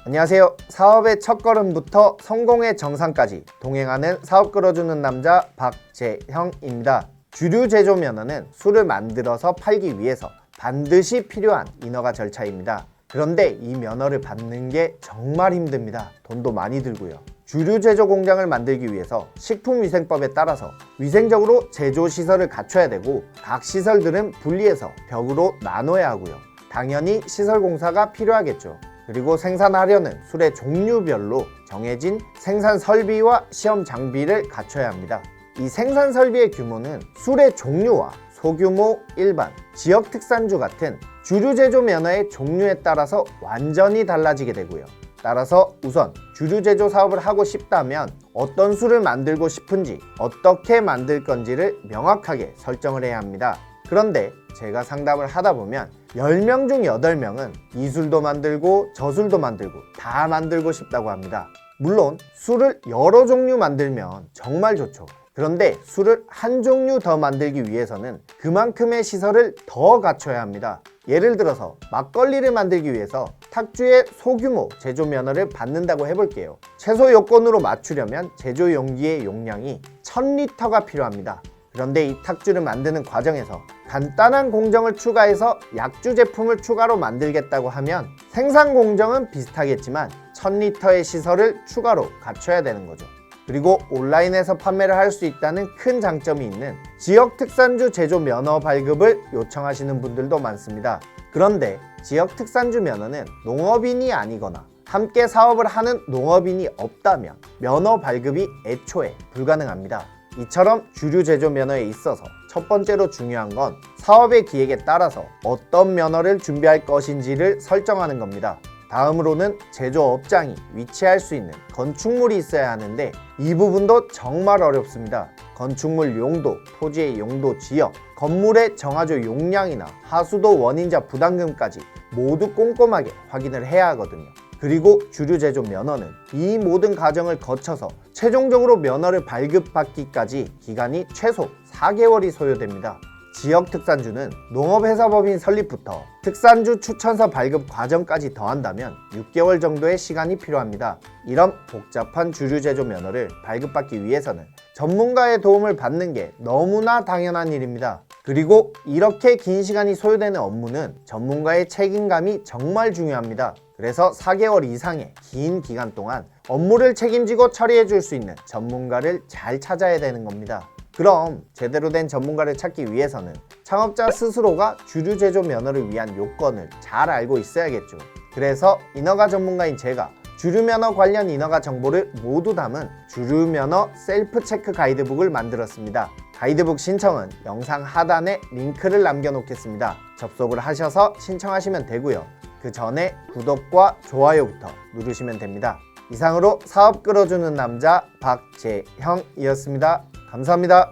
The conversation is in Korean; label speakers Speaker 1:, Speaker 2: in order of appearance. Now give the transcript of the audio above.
Speaker 1: 안녕하세요. 사업의 첫걸음부터 성공의 정상까지 동행하는 사업 끌어주는 남자 박재형입니다. 주류 제조 면허는 술을 만들어서 팔기 위해서 반드시 필요한 인허가 절차입니다. 그런데 이 면허를 받는 게 정말 힘듭니다. 돈도 많이 들고요. 주류 제조 공장을 만들기 위해서 식품위생법에 따라서 위생적으로 제조 시설을 갖춰야 되고, 각 시설들은 분리해서 벽으로 나눠야 하고요. 당연히 시설 공사가 필요하겠죠. 그리고 생산하려는 술의 종류별로 정해진 생산 설비와 시험 장비를 갖춰야 합니다. 이 생산 설비의 규모는 술의 종류와 소규모, 일반, 지역 특산주 같은 주류 제조 면허의 종류에 따라서 완전히 달라지게 되고요. 따라서 우선 주류 제조 사업을 하고 싶다면 어떤 술을 만들고 싶은지, 어떻게 만들 건지를 명확하게 설정을 해야 합니다. 그런데 제가 상담을 하다 보면 10명 중 8명은 이 술도 만들고 저 술도 만들고 다 만들고 싶다고 합니다. 물론 술을 여러 종류 만들면 정말 좋죠. 그런데 술을 한 종류 더 만들기 위해서는 그만큼의 시설을 더 갖춰야 합니다. 예를 들어서 막걸리를 만들기 위해서 탁주의 소규모 제조 면허를 받는다고 해볼게요. 최소 요건으로 맞추려면 제조 용기의 용량이 1000리터가 필요합니다. 그런데 이 탁주를 만드는 과정에서 간단한 공정을 추가해서 약주 제품을 추가로 만들겠다고 하면 생산 공정은 비슷하겠지만 1000리터의 시설을 추가로 갖춰야 되는 거죠. 그리고 온라인에서 판매를 할 수 있다는 큰 장점이 있는 지역 특산주 제조 면허 발급을 요청하시는 분들도 많습니다. 그런데 지역 특산주 면허는 농업인이 아니거나 함께 사업을 하는 농업인이 없다면 면허 발급이 애초에 불가능합니다. 이처럼 주류 제조 면허에 있어서 첫 번째로 중요한 건 사업의 기획에 따라서 어떤 면허를 준비할 것인지를 설정하는 겁니다. 다음으로는 제조업장이 위치할 수 있는 건축물이 있어야 하는데 이 부분도 정말 어렵습니다. 건축물 용도, 토지의 용도 지역, 건물의 정화조 용량이나 하수도 원인자 부담금까지 모두 꼼꼼하게 확인을 해야 하거든요. 그리고 주류 제조 면허는 이 모든 과정을 거쳐서 최종적으로 면허를 발급받기까지 기간이 최소 4개월이 소요됩니다. 지역 특산주는 농업회사법인 설립부터 특산주 추천서 발급 과정까지 더한다면 6개월 정도의 시간이 필요합니다. 이런 복잡한 주류 제조 면허를 발급받기 위해서는 전문가의 도움을 받는 게 너무나 당연한 일입니다. 그리고 이렇게 긴 시간이 소요되는 업무는 전문가의 책임감이 정말 중요합니다. 그래서 4개월 이상의 긴 기간 동안 업무를 책임지고 처리해 줄 수 있는 전문가를 잘 찾아야 되는 겁니다. 그럼 제대로 된 전문가를 찾기 위해서는 창업자 스스로가 주류 제조 면허를 위한 요건을 잘 알고 있어야겠죠. 그래서 인허가 전문가인 제가 주류 면허 관련 인허가 정보를 모두 담은 주류 면허 셀프 체크 가이드북을 만들었습니다. 가이드북 신청은 영상 하단에 링크를 남겨놓겠습니다. 접속을 하셔서 신청하시면 되고요. 그 전에 구독과 좋아요부터 누르시면 됩니다. 이상으로 사업 끌어주는 남자 박재형이었습니다. 감사합니다.